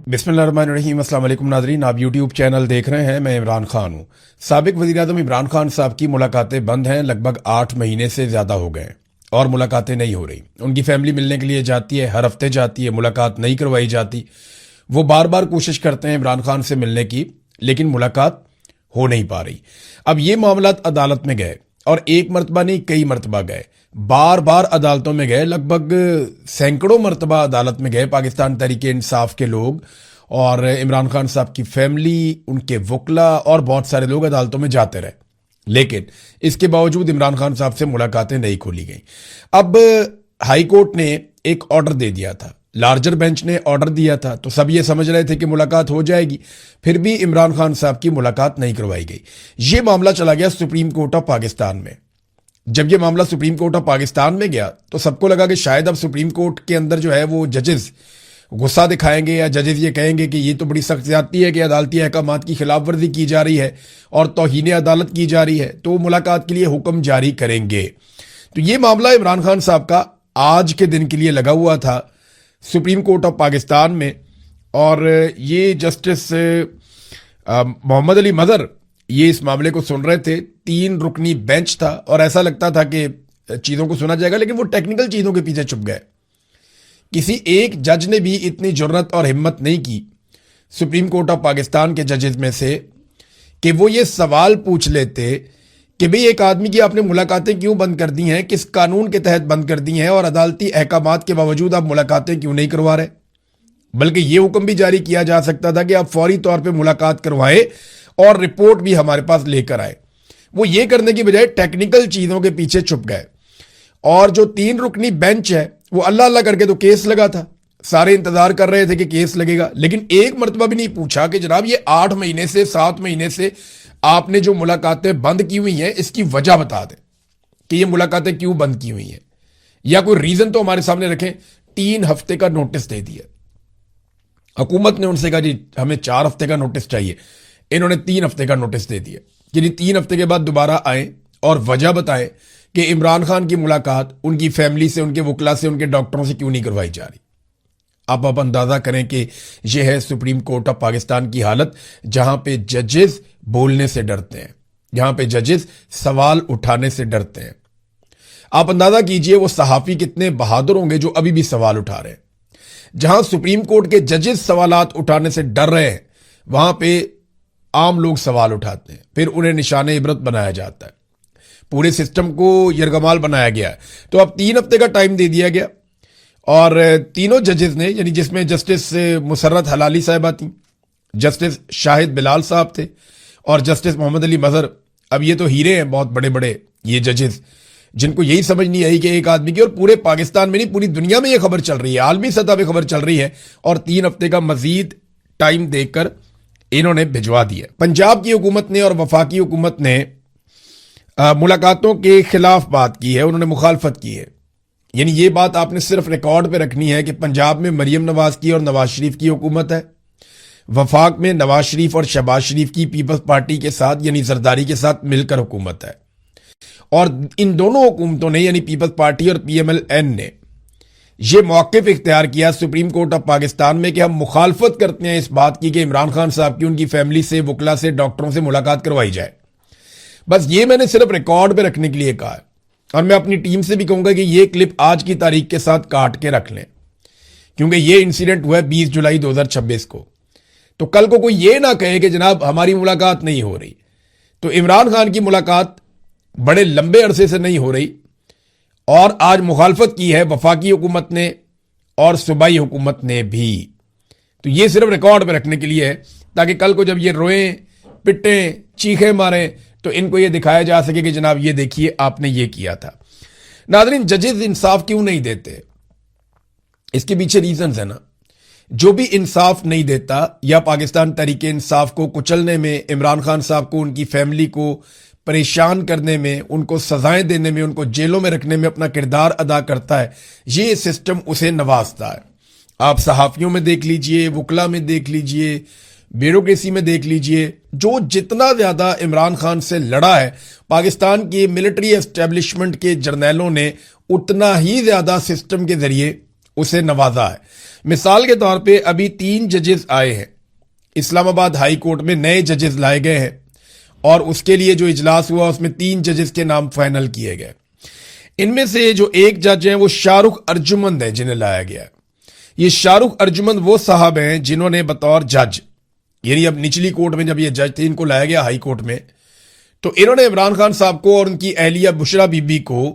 बिस्मिल्लाहिर्रहमानिर्रहीम। अस्सलाम वालेकुम नाज़रीन, आप यूट्यूब चैनल देख रहे हैं। मैं इमरान खान हूँ। साबिक वज़ीर-ए-आज़म इमरान खान साहब की मुलाकातें बंद हैं, लगभग 8 महीने से ज़्यादा हो गए और मुलाकातें नहीं हो रही। उनकी फैमिली मिलने के लिए जाती है, हर हफ्ते जाती है, मुलाकात नहीं करवाई जाती। वो बार बार कोशिश करते हैं इमरान खान से मिलने की, लेकिन मुलाकात हो नहीं पा रही। अब ये मामला अदालत में गए और एक मरतबा नहीं, कई मरतबा गए, बार बार अदालतों में गए, लगभग सैकड़ों मरतबा अदालत में गए पाकिस्तान तहरीके इंसाफ के लोग और इमरान खान साहब की फैमिली, उनके वकला और बहुत सारे लोग अदालतों में जाते रहे, लेकिन इसके बावजूद इमरान खान साहब से मुलाकातें नहीं खोली गई। अब हाई कोर्ट ने एक ऑर्डर दे दिया था, लार्जर बेंच ने ऑर्डर दिया था, तो सब ये समझ रहे थे कि मुलाकात हो जाएगी, फिर भी इमरान खान साहब की मुलाकात नहीं करवाई गई। ये मामला चला गया सुप्रीम कोर्ट ऑफ पाकिस्तान में। जब ये मामला सुप्रीम कोर्ट ऑफ पाकिस्तान में गया तो सबको लगा कि शायद अब सुप्रीम कोर्ट के अंदर जो है वो जजेस गुस्सा दिखाएंगे या जजेस ये कहेंगे कि ये तो बड़ी सख्त ज्यादती है कि अदालती अहकामात की खिलाफ वर्जी की जा रही है और तौहीन अदालत की जा रही है, तो वो मुलाकात के लिए हुक्म जारी करेंगे। तो ये मामला इमरान खान साहब का आज के दिन के लिए लगा हुआ था सुप्रीम कोर्ट ऑफ पाकिस्तान में, और ये जस्टिस मोहम्मद अली मजहर ये इस मामले को सुन रहे थे। 3 रुकनी बेंच था और ऐसा लगता था कि चीजों को सुना जाएगा, लेकिन वो टेक्निकल चीजों के पीछे छुप गए। किसी एक जज ने भी इतनी जुर्रत और हिम्मत नहीं की सुप्रीम कोर्ट ऑफ पाकिस्तान के जजेस में से कि वो ये सवाल पूछ लेते कि भाई एक आदमी की आपने मुलाकातें क्यों बंद कर दी हैं, किस कानून के तहत बंद कर दी हैं, और अदालती अहकामात के बावजूद आप मुलाकातें क्यों नहीं करवा रहे। बल्कि ये हुक्म भी जारी किया जा सकता था कि आप फौरी तौर पर मुलाकात करवाएं और रिपोर्ट भी हमारे पास लेकर आए। वो ये करने की बजाय टेक्निकल चीजों के पीछे छुप गए, और जो 3 रुकनी बेंच है वो अल्लाह अल्लाह करके तो केस लगा था। सारे इंतजार कर रहे थे कि केस लगेगा, लेकिन एक मरतबा भी नहीं पूछा कि जनाब ये 8 महीने से 7 महीने से आपने जो मुलाकातें बंद की हुई हैं इसकी वजह बता दें कि ये मुलाकातें क्यों बंद की हुई हैं, या कोई रीजन तो हमारे सामने रखें। 3 हफ्ते का नोटिस दे दिया हुकूमत ने, उनसे कहा जी हमें 4 हफ्ते का नोटिस चाहिए, इन्होंने 3 हफ्ते का नोटिस दे दिया कि जी 3 हफ्ते के बाद दोबारा आए और वजह बताएं कि इमरान खान की मुलाकात उनकी फैमिली से, उनके वकला से, उनके डॉक्टरों से क्यों नहीं करवाई जा रही। आप अंदाजा करें कि यह है सुप्रीम कोर्ट ऑफ पाकिस्तान की हालत, जहां पे जजेस बोलने से डरते हैं, जहां पे जजेस सवाल उठाने से डरते हैं। आप अंदाजा कीजिए वो सहाफी कितने बहादुर होंगे जो अभी भी सवाल उठा रहे हैं। जहां सुप्रीम कोर्ट के जजेस सवालात उठाने से डर रहे हैं, वहां पे आम लोग सवाल उठाते हैं, फिर उन्हें निशाने इबरत बनाया जाता है, पूरे सिस्टम को यरगमाल बनाया गया है। तो अब 3 हफ्ते का टाइम दे दिया गया, और तीनों जजेस ने, यानी जिसमें जस्टिस मुसर्रत हलाली साहिबा थी, जस्टिस शाहिद बिलाल साहब थे और जस्टिस मोहम्मद अली मजहर। अब ये तो हीरे हैं बहुत बड़े बड़े ये जजेस, जिनको यही समझ नहीं आई कि एक आदमी की, और पूरे पाकिस्तान में नहीं पूरी दुनिया में ये खबर चल रही है, आलमी सतह पर खबर चल रही है, और 3 हफ्ते का मजीद टाइम देकर इन्होंने भिजवा दिया। पंजाब की हुकूमत ने और वफाकी हुकूमत ने मुलाकातों के खिलाफ बात की है, उन्होंने मुखालफत की है। यानी ये बात आपने सिर्फ रिकॉर्ड पे रखनी है कि पंजाब में मरियम नवाज की और नवाज शरीफ की हुकूमत है, वफाक में नवाज शरीफ और शहबाज शरीफ की पीपल्स पार्टी के साथ यानी जरदारी के साथ मिलकर हुकूमत है। और इन दोनों हुकूमतों ने यानी पीपल्स पार्टी और PMLN ने यह मौक़िफ़ इख्तियार किया सुप्रीम कोर्ट ऑफ पाकिस्तान में कि हम मुखालफत करते हैं इस बात की कि इमरान खान साहब की उनकी फैमिली से, वकला से, डॉक्टरों से मुलाकात करवाई जाए। बस ये मैंने सिर्फ रिकॉर्ड पे रखने के लिए कहा है, और मैं अपनी टीम से भी कहूंगा कि ये क्लिप आज की तारीख के साथ काट के रख लें, क्योंकि ये इंसिडेंट हुआ है 20 जुलाई 2026 को। तो कल को कोई ये ना कहे कि जनाब हमारी मुलाकात नहीं हो रही। तो इमरान खान की मुलाकात बड़े लंबे अरसे से नहीं हो रही, और आज मुखालफत की है वफाकी हुकूमत ने और सूबाई हुकूमत ने भी। तो ये सिर्फ रिकॉर्ड पे रखने के लिए है, ताकि कल को जब ये रोएं, पिटें, चीखें मारें, तो इनको ये दिखाया जा सके कि जनाब ये देखिए आपने ये किया था। नाज़रीन, जजेस इंसाफ क्यों नहीं देते, इसके पीछे रीजंस है ना। जो भी इंसाफ नहीं देता या पाकिस्तान तहरीके इंसाफ को कुचलने में, इमरान खान साहब को, उनकी फैमिली को परेशान करने में, उनको सजाएं देने में, उनको जेलों में रखने में अपना किरदार अदा करता है, ये सिस्टम उसे नवाजता है। आप सहाफियों में देख लीजिए, वकला में देख लीजिए, ब्यूरोक्रेसी में देख लीजिए, जो जितना ज्यादा इमरान खान से लड़ा है पाकिस्तान के मिलिट्री एस्टेब्लिशमेंट के जर्नैलों ने, उतना ही ज्यादा सिस्टम के जरिए उसे नवाजा है। मिसाल के तौर पे अभी 3 जजेस आए हैं, इस्लामाबाद हाई कोर्ट में नए जजेस लाए गए हैं और उसके लिए जो इजलास हुआ उसमें 3 जजेस के नाम फाइनल किए गए। इनमें से जो एक जज हैं वो शाहरुख अर्जुमंद है जिन्हें लाया गया है। ये शाहरुख अर्जुमंद वो साहब हैं जिन्होंने बतौर जज, यानी अब निचली कोर्ट में जब ये जज थे इनको लाया गया हाई कोर्ट में, तो इन्होंने इमरान खान साहब को और उनकी अहलिया बुशरा बीबी को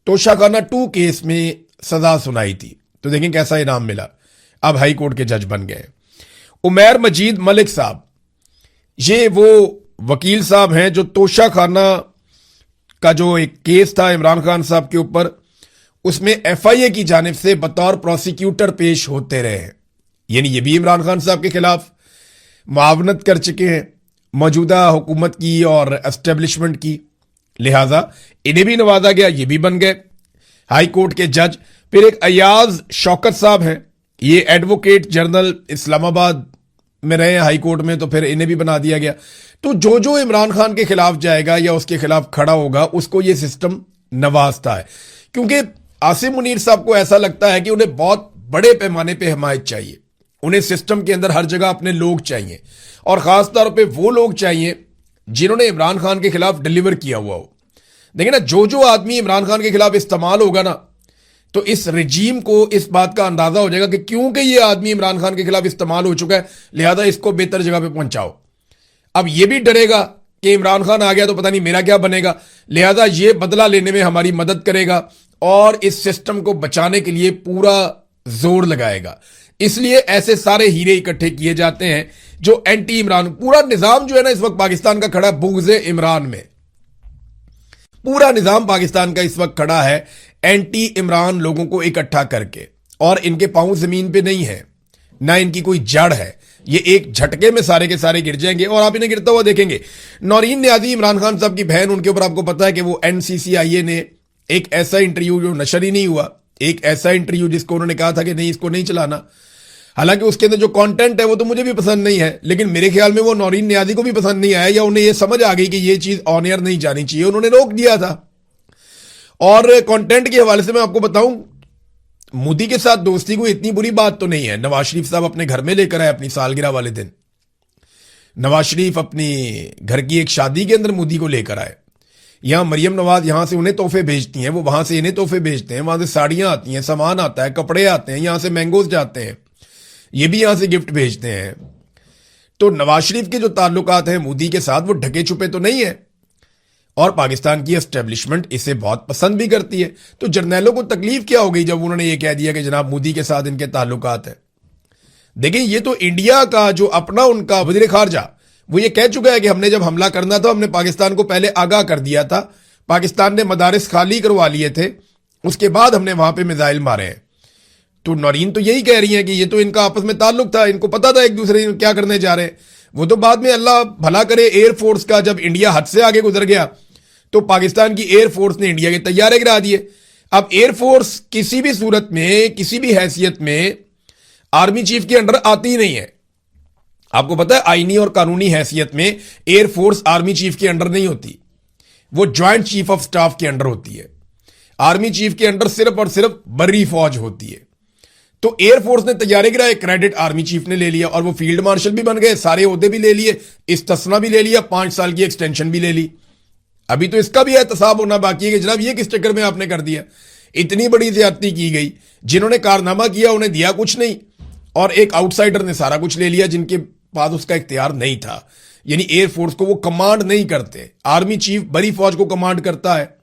तोशाखाना 2 केस में सजा सुनाई थी। तो देखें कैसा इनाम मिला, अब हाई कोर्ट के जज बन गए। उमैर मजीद मलिक साहब, ये वो वकील साहब हैं जो तोशाखाना का जो एक केस था इमरान खान साहब के ऊपर, उसमें एफआईए की जानिब से बतौर प्रोसिक्यूटर पेश होते रहे हैं। यानी ये भी इमरान खान साहब के खिलाफ मुआवनत कर चुके हैं मौजूदा हुकूमत की और एस्टेब्लिशमेंट की, लिहाजा इन्हें भी नवाजा गया, ये भी बन गए हाई कोर्ट के जज। फिर एक अयाज शौकत साहब हैं, ये एडवोकेट जनरल इस्लामाबाद में रहे हाई कोर्ट में, तो फिर इन्हें भी बना दिया गया। तो जो जो इमरान खान के खिलाफ जाएगा या उसके खिलाफ खड़ा होगा उसको ये सिस्टम नवाजता है, क्योंकि आसिम मुनीर साहब को ऐसा लगता है कि उन्हें बहुत बड़े पैमाने पे हिमायत चाहिए, उन्हें सिस्टम के अंदर हर जगह अपने लोग चाहिए और खास तौर पे वो लोग चाहिए जिन्होंने इमरान खान के खिलाफ डिलीवर किया हुआ हो। देखिए ना, जो जो आदमी इमरान खान के खिलाफ इस्तेमाल होगा ना, तो इस रजीम को इस बात का अंदाजा हो जाएगा कि क्योंकि ये आदमी इमरान खान के खिलाफ इस्तेमाल हो चुका है, लिहाजा इसको बेहतर जगह पे पहुंचाओ। अब ये भी डरेगा कि इमरान खान आ गया तो पता नहीं मेरा क्या बनेगा, लिहाजा ये बदला लेने में हमारी मदद करेगा और इस सिस्टम को बचाने के लिए पूरा जोर लगाएगा। इसलिए ऐसे सारे हीरे इकट्ठे किए जाते हैं जो एंटी इमरान, पूरा निजाम जो है ना इस वक्त पाकिस्तान का खड़ा बुग़्ज़े इमरान में, पूरा निजाम पाकिस्तान का इस वक्त खड़ा है एंटी इमरान लोगों को इकट्ठा करके, और इनके पांव जमीन पे नहीं है, ना इनकी कोई जड़ है, ये एक झटके में सारे के सारे गिर जाएंगे और आप इन्हें गिरता हुआ देखेंगे। नौरीन न्याजी इमरान खान साहब की बहन, उनके ऊपर आपको पता है कि वो NCCIA ने एक ऐसा इंटरव्यू जो नशर ही नहीं हुआ, एक ऐसा इंटरव्यू जिसको उन्होंने कहा था कि नहीं इसको नहीं चलाना, हालांकि उसके अंदर जो कंटेंट है वो तो मुझे भी पसंद नहीं है, लेकिन मेरे ख्याल में वो नौरीन न्याजी को भी पसंद नहीं आया या उन्हें ये समझ आ गई कि ये चीज ऑन एयर नहीं जानी चाहिए, उन्होंने रोक दिया था। और कंटेंट के हवाले से मैं आपको बताऊं, मोदी के साथ दोस्ती को इतनी बुरी बात तो नहीं है। नवाज शरीफ साहब अपने घर में लेकर आए अपनी सालगिरह वाले दिन, नवाज शरीफ अपनी घर की एक शादी के अंदर मोदी को लेकर आए। यहां मरियम नवाज यहां से उन्हें तोहफे भेजती हैं, वो वहां से इन्हें तोहफे भेजते हैं, वहां से साड़ियां आती हैं, सामान आता है, कपड़े आते हैं, यहां से मैंगोज जाते हैं, ये भी यहां से गिफ्ट भेजते हैं। तो नवाज शरीफ के जो ताल्लुकात हैं मोदी के साथ वो ढके छुपे तो नहीं है और पाकिस्तान की एस्टेब्लिशमेंट इसे बहुत पसंद भी करती है। तो जर्नैलों को तकलीफ क्या हो गई जब उन्होंने ये कह दिया कि जनाब मोदी के साथ इनके ताल्लुकात है। देखिए, ये तो इंडिया का जो अपना उनका वज़ीर खारजा, वो ये कह चुका है कि हमने जब हमला करना था हमने पाकिस्तान को पहले आगाह कर दिया था, पाकिस्तान ने मदारिस खाली करवा लिए थे, उसके बाद हमने वहां पे मिसाइल मारे हैं। तो नौरीन तो यही कह रही हैं कि ये तो इनका आपस में ताल्लुक था, इनको पता था एक दूसरे क्या करने जा रहे हैं। वो तो बाद में अल्लाह भला करे एयरफोर्स का जब इंडिया हद से आगे गुजर गया तो पाकिस्तान की एयरफोर्स ने इंडिया के तैयारे गिरा दिए। अब एयरफोर्स किसी भी सूरत में किसी भी हैसियत में आर्मी चीफ के अंडर आती ही नहीं है। आपको पता है आईनी और कानूनी हैसियत में एयरफोर्स आर्मी चीफ के अंडर नहीं होती, वो ज्वाइंट चीफ ऑफ स्टाफ के अंडर होती है। आर्मी चीफ के अंडर सिर्फ और सिर्फ बर्री फौज होती है। तो एयरफोर्स ने तैयारे गिराए, क्रेडिट आर्मी चीफ ने ले लिया और वो फील्ड मार्शल भी बन गए, सारे ओहदे भी ले लिए, इस्तिस्ना भी ले लिया, 5 साल की एक्सटेंशन भी ले ली। अभी तो इसका भी एहतसाब होना बाकी है कि जनाब ये किस चक्कर में आपने कर दिया। इतनी बड़ी ज्यादती की गई, जिन्होंने कारनामा किया उन्हें दिया कुछ नहीं और एक आउटसाइडर ने सारा कुछ ले लिया जिनके पास उसका इख्तियार नहीं था। यानी एयरफोर्स को वो कमांड नहीं करते, आर्मी चीफ बड़ी फौज को कमांड करता है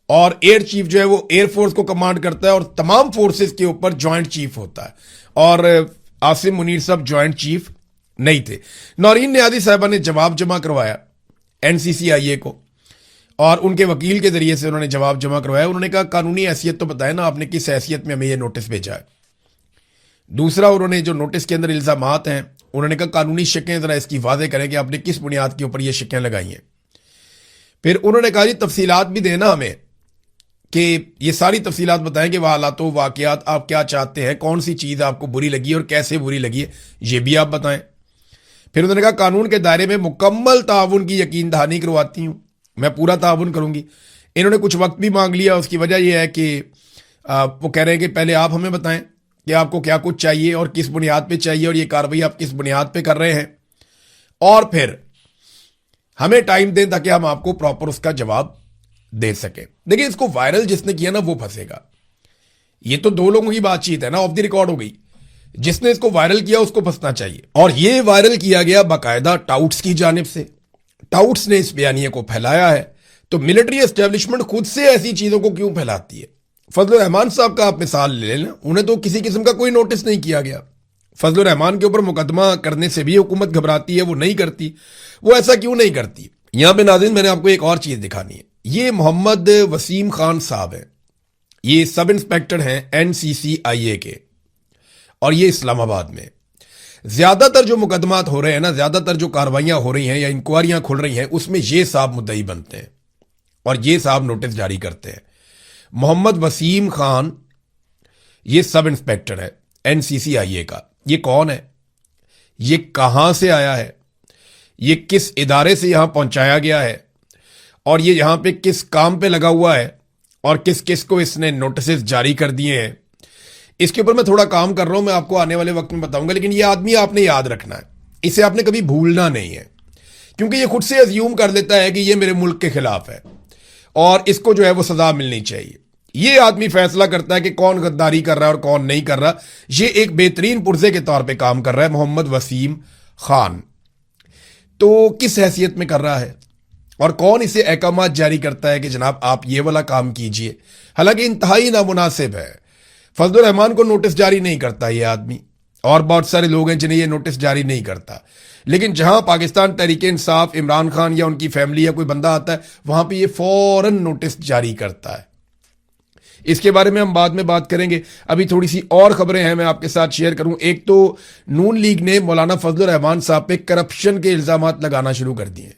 और एयर चीफ जो है वो एयरफोर्स को कमांड करता है और तमाम फोर्सेस के ऊपर ज्वाइंट चीफ होता है। और आसिम मुनीर साहब ज्वाइंट चीफ नहीं थे। नौरीन न्याजी साहबा ने जवाब जमा करवाया NCCIA को और उनके वकील के जरिए से उन्होंने जवाब जमा करवाया। उन्होंने कहा कानूनी हैसियत तो बताए ना आपने, किस हैसियत में हमें यह नोटिस भेजा है। दूसरा, उन्होंने जो नोटिस के अंदर इल्जामात हैं उन्होंने कहा कानूनी शिकें जरा इसकी वादे करें कि आपने किस बुनियाद के ऊपर ये शिकें लगाई हैं। फिर उन्होंने कहा जी तफसीलात भी देना हमें, कि ये सारी तफसीलात बताएं कि हालात वाकयात आप क्या चाहते हैं, कौन सी चीज़ आपको बुरी लगी और कैसे बुरी लगी है, ये भी आप बताएं। फिर उन्होंने कहा कानून के दायरे में मुकम्मल ताउन की यकीन दहानी करवाती हूँ, मैं पूरा ताउन करूंगी। इन्होंने कुछ वक्त भी मांग लिया, उसकी वजह यह है कि वो कह रहे हैं कि पहले आप हमें बताएं कि आपको क्या कुछ चाहिए और किस बुनियाद पे चाहिए और ये कार्रवाई आप किस बुनियाद पे कर रहे हैं, और फिर हमें टाइम दें ताकि हम आपको प्रॉपर उसका जवाब दे सके। देखिए, इसको वायरल जिसने किया ना वो फंसेगा। ये तो दो लोगों की बातचीत है ना, ऑफ द रिकॉर्ड हो गई। जिसने इसको वायरल किया उसको फंसना चाहिए। और ये वायरल किया गया बाकायदा टाउट्स की जानिब से। टाउट्स ने इस बयानिए को फैलाया है। तो मिलिट्री एस्टेब्लिशमेंट खुद से ऐसी चीजों को क्यों फैलाती है? फजलुर रहमान साहब का आप मिसाल ले लेना, उन्हें तो किसी किस्म का कोई नोटिस नहीं किया गया। फजलुर रहमान के ऊपर मुकदमा करने से भी हुकूमत घबराती है, वो नहीं करती। वो ऐसा क्यों नहीं करती? यहां पे नाज़रीन मैंने आपको एक और चीज दिखानी है। ये मोहम्मद वसीम खान साहब हैं, ये सब इंस्पेक्टर हैं NCCIA के, और ये इस्लामाबाद में। ज्यादातर जो मुकदमात हो रहे हैं ना, ज्यादातर जो कार्रवाइयां हो रही हैं या इंक्वायरियां खुल रही हैं, उसमें ये साहब मुद्दई बनते हैं और ये साहब नोटिस जारी करते हैं। मोहम्मद वसीम खान ये सब इंस्पेक्टर है NCCIA का। ये कौन है? ये कहां से आया है? ये किस इदारे से यहां पहुंचाया गया है? और ये यहां पे किस काम पे लगा हुआ है? और किस किस को इसने नोटिस जारी कर दिए हैं? इसके ऊपर मैं थोड़ा काम कर रहा हूं, मैं आपको आने वाले वक्त में बताऊंगा। लेकिन ये आदमी आपने याद रखना है, इसे आपने कभी भूलना नहीं है, क्योंकि ये खुद से अज्यूम कर लेता है कि ये मेरे मुल्क के खिलाफ है और इसको जो है वो सजा मिलनी चाहिए। ये आदमी फैसला करता है कि कौन गद्दारी कर रहा है और कौन नहीं कर रहा। ये एक बेहतरीन पुर्जे के तौर पे काम कर रहा है मोहम्मद वसीम खान। तो किस हैसियत में कर रहा है और कौन इसे अहकामात जारी करता है कि जनाब आप ये वाला काम कीजिए? हालांकि इंतहाई नामुनासिब है। फजलुर रहमान को नोटिस जारी नहीं करता ये आदमी, और बहुत सारे लोग हैं जिन्हें ये नोटिस जारी नहीं करता। लेकिन जहां पाकिस्तान तहरीक इंसाफ, इमरान खान या उनकी फैमिली या कोई बंदा आता है, वहां पे ये फौरन नोटिस जारी करता है। इसके बारे में हम बाद में बात करेंगे। अभी थोड़ी सी और खबरें हैं, मैं आपके साथ शेयर करूं। एक तो नून लीग ने मौलाना फजलुर रहमान साहब पे करप्शन के इल्जामात लगाना शुरू कर दिए।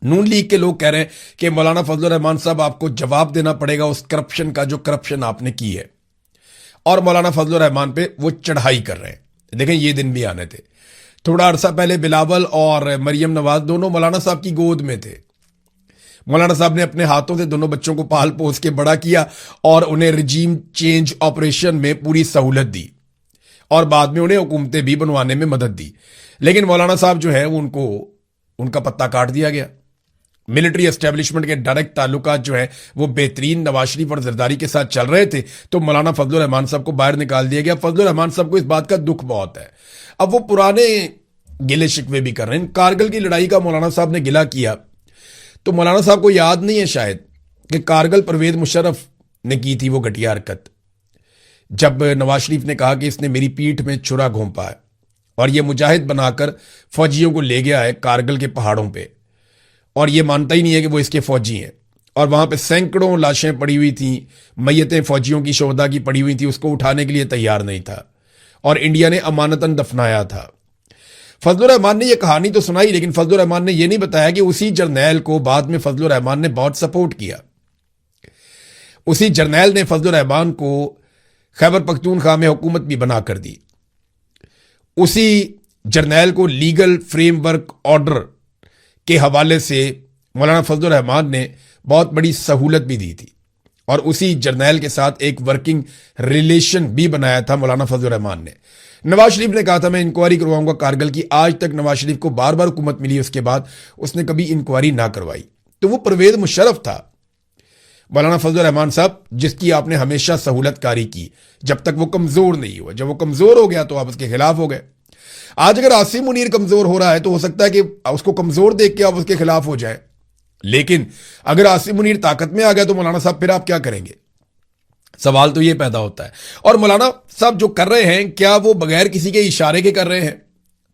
नून लीग के लोग कह रहे हैं कि मौलाना फजलुर रहमान साहब आपको जवाब देना पड़ेगा उस करप्शन का जो करप्शन आपने की है, और मौलाना फजलुर रहमान पे वो चढ़ाई कर रहे हैं। देखें, ये दिन भी आने थे। थोड़ा अरसा पहले बिलावल और मरियम नवाज दोनों मौलाना साहब की गोद में थे। मौलाना साहब ने अपने हाथों से दोनों बच्चों को पाल पोस के बड़ा किया और उन्हें रिजीम चेंज ऑपरेशन में पूरी सहूलत दी, और बाद में उन्हें हुकूमतें भी बनवाने में मदद दी। लेकिन मौलाना साहब जो है उनको उनका पत्ता काट दिया गया। मिलिट्री एस्टेब्लिशमेंट के डायरेक्ट ताल्लुकात जो है वो बेहतरीन नवाज शरीफ और जरदारी के साथ चल रहे थे, तो मौलाना फजलुर रहमान साहब को बाहर निकाल दिया गया। फजलुर रहमान साहब को इस बात का दुख बहुत है। अब वो पुराने गिले शिकवे भी कर रहे हैं। कारगिल की लड़ाई का मौलाना साहब ने गिला किया, तो मौलाना साहब को याद नहीं है शायद कि कारगिल परवेज मुशर्रफ ने की थी वो घटिया हरकत, जब नवाज शरीफ ने कहा कि इसने मेरी पीठ में छुरा घोंपा है और ये मुजाहिद बनाकर फौजियों को ले गया है कारगिल के पहाड़ों पे, और ये मानता ही नहीं है कि वो इसके फौजी हैं। और वहां पे सैकड़ों लाशें पड़ी हुई थी, मैयतें फौजियों की शोहदा की पड़ी हुई थी, उसको उठाने के लिए तैयार नहीं था और इंडिया ने अमानतन दफनाया था। फजलुर रहमान ने यह कहानी तो सुनाई, लेकिन फजलुर रहमान ने यह नहीं बताया कि उसी जर्नैल को बाद में फजलुर रहमान ने बहुत सपोर्ट किया। उसी जर्नैल ने फजलुर रहमान को खैबर पख्तूनख्वा में हुकूमत भी बना कर दी। उसी जर्नैल को लीगल फ्रेमवर्क ऑर्डर के हवाले से मौलाना फजलुर रहमान ने बहुत बड़ी सहूलत भी दी थी, और उसी जर्नैल के साथ एक वर्किंग रिलेशन भी बनाया था मौलाना फजलुर रहमान ने। नवाज शरीफ ने कहा था मैं इंक्वायरी करवाऊंगा कारगिल की। आज तक नवाज शरीफ को बार बार हुकूमत मिली, उसके बाद उसने कभी इंक्वायरी ना करवाई। तो वो परवेज मुशर्रफ था मौलाना फजलुर रहमान साहब, जिसकी आपने हमेशा सहूलतकारी की जब तक वो कमजोर नहीं हुआ। जब वो कमजोर हो गया तो आप उसके खिलाफ हो गए। आज अगर आसिम मुनीर कमजोर हो रहा है तो हो सकता है कि उसको कमजोर देख के आप उसके खिलाफ हो जाए, लेकिन अगर आसिम मुनीर ताकत में आ गया तो मौलाना साहब फिर आप क्या करेंगे? सवाल तो यह पैदा होता है। और मौलाना साहब जो कर रहे हैं, क्या वो बगैर किसी के इशारे के कर रहे हैं?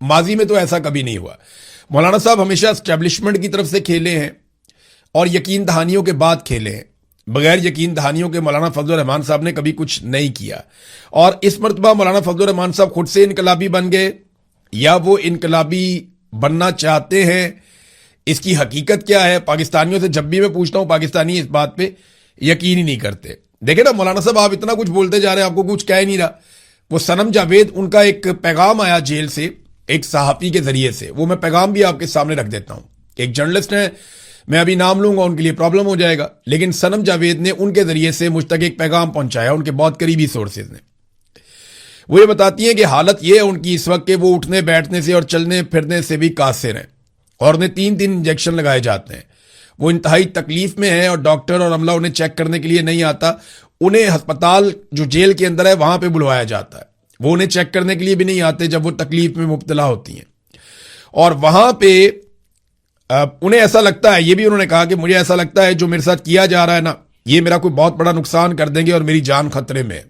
माजी में तो ऐसा कभी नहीं हुआ। मौलाना साहब हमेशा एस्टेब्लिशमेंट की तरफ से खेले हैं और यकीन दहानियों के बाद खेले हैं। बगैर यकीन दहानियों के मौलाना फजलुर रहमान साहब ने कभी कुछ नहीं किया। और इस मरतबा मौलाना फजलुर रहमान साहब खुद से इनकलाबी बन गए या वो इनकलाबी बनना चाहते हैं, इसकी हकीकत क्या है? पाकिस्तानियों से जब भी मैं पूछता हूं, पाकिस्तानी इस बात पे यकीन ही नहीं करते। देखे ना मौलाना साहब, आप इतना कुछ बोलते जा रहे हैं, आपको कुछ कह ही नहीं रहा। वो सनम जावेद, उनका एक पैगाम आया जेल से एक सहाफी के जरिए से, वो मैं पैगाम भी आपके सामने रख देता हूं। एक जर्नलिस्ट है मैं अभी नाम लूंगा, उनके लिए प्रॉब्लम हो जाएगा, लेकिन सनम जावेद ने उनके जरिए से मुझ तक एक पैगाम पहुंचाया, उनके बहुत करीबी सोर्सेज ने। वो ये बताती हैं कि हालत ये है उनकी इस वक्त कि वो उठने बैठने से और चलने फिरने से भी कासिर हैं और उन्हें 3-3 इंजेक्शन लगाए जाते हैं। वो इंतहाई तकलीफ में है और डॉक्टर और अमला उन्हें चेक करने के लिए नहीं आता। उन्हें अस्पताल जो जेल के अंदर है वहां पे बुलवाया जाता है, वो उन्हें चेक करने के लिए भी नहीं आते जब वो तकलीफ में मुब्तला होती हैं। और वहां पे उन्हें ऐसा लगता है, ये भी उन्होंने कहा कि मुझे ऐसा लगता है जो मेरे साथ किया जा रहा है ना, ये मेरा कोई बहुत बड़ा नुकसान कर देंगे और मेरी जान खतरे में है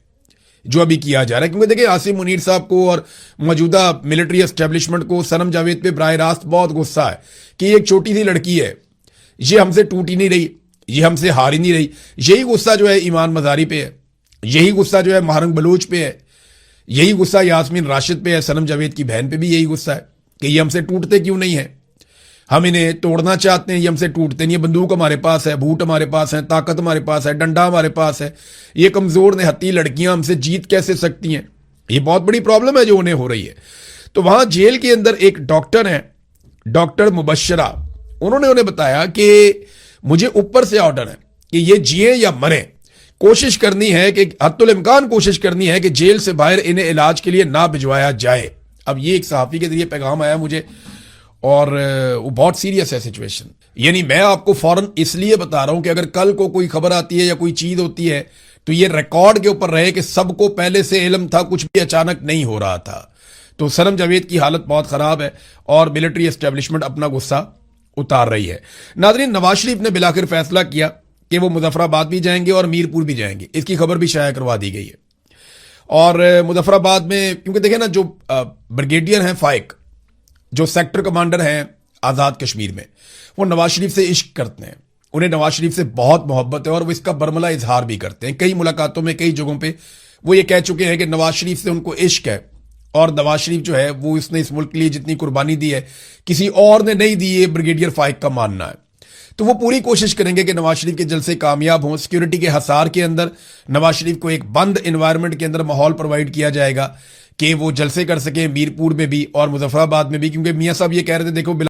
जो अभी किया जा रहा है। क्योंकि देखिए आसिम मुनीर साहब को और मौजूदा मिलिट्री एस्टेब्लिशमेंट को सनम जावेद पे बराह रास्त बहुत गुस्सा है कि ये एक छोटी सी लड़की है, ये हमसे टूट ही नहीं रही, ये हमसे हार ही नहीं रही। यही गुस्सा जो है ईमान मजारी पे है, यही गुस्सा जो है महरंग बलूच पे है, यही गुस्सा यास्मीन राशिद पे है, सनम जावेद की बहन पे भी यही गुस्सा है कि ये हमसे टूटते क्यों नहीं है, हम इन्हें तोड़ना चाहते हैं, ये हमसे टूटते नहीं है। बंदूक हमारे पास है, बूट हमारे पास है, ताकत हमारे पास है, डंडा हमारे पास है, ये कमजोर निहत्ती लड़कियां हमसे जीत कैसे सकती हैं? ये बहुत बड़ी प्रॉब्लम है जो उन्हें हो रही है। तो वहां जेल के अंदर एक डॉक्टर है, डॉक्टर मुबशरा, उन्होंने उन्हें बताया कि मुझे ऊपर से ऑर्डर है कि ये जिए या मरे, कोशिश करनी है कि हत्तुल इम्कान कोशिश करनी है कि जेल से बाहर इन्हें इलाज के लिए ना भिजवाया जाए। अब ये एक सहाफी के जरिए पैगाम आया मुझे और वो बहुत सीरियस है सिचुएशन। यानी मैं आपको फौरन इसलिए बता रहा हूं कि अगर कल को कोई खबर आती है या कोई चीज होती है तो ये रिकॉर्ड के ऊपर रहे कि सबको पहले से इल्म था, कुछ भी अचानक नहीं हो रहा था। तो सनम जावेद की हालत बहुत खराब है और मिलिट्री एस्टेब्लिशमेंट अपना गुस्सा उतार रही है। नाज़रीन, नवाज शरीफ ने बिलाखिर फैसला किया कि वो मुजफ्फराबाद भी जाएंगे और मीरपुर भी जाएंगे, इसकी खबर भी शाया करवा दी गई है। और मुजफ्फराबाद में क्योंकि देखें ना, जो ब्रिगेडियर हैं फाइक, जो सेक्टर कमांडर हैं आज़ाद कश्मीर में, वो नवाज शरीफ से इश्क करते हैं, उन्हें नवाज शरीफ से बहुत मोहब्बत है और वो इसका बरमला इजहार भी करते हैं। कई मुलाकातों में कई जगहों पे वो ये कह चुके हैं कि नवाज शरीफ से उनको इश्क है और नवाज शरीफ जो है वो इसने इस मुल्क के लिए जितनी कुर्बानी दी है किसी और ने नहीं दी, ये ब्रिगेडियर फाइक का मानना है। तो वो पूरी कोशिश करेंगे कि नवाज शरीफ के जलसे कामयाब हों। सिक्योरिटी के हसार के अंदर नवाज शरीफ को एक बंद एनवायरनमेंट के अंदर माहौल प्रोवाइड किया जाएगा कि वो जलसे कर सके मीरपुर में भी और मुजफ्फराबाद में भी। क्योंकि मियां साहब ये कह रहे थे, देखो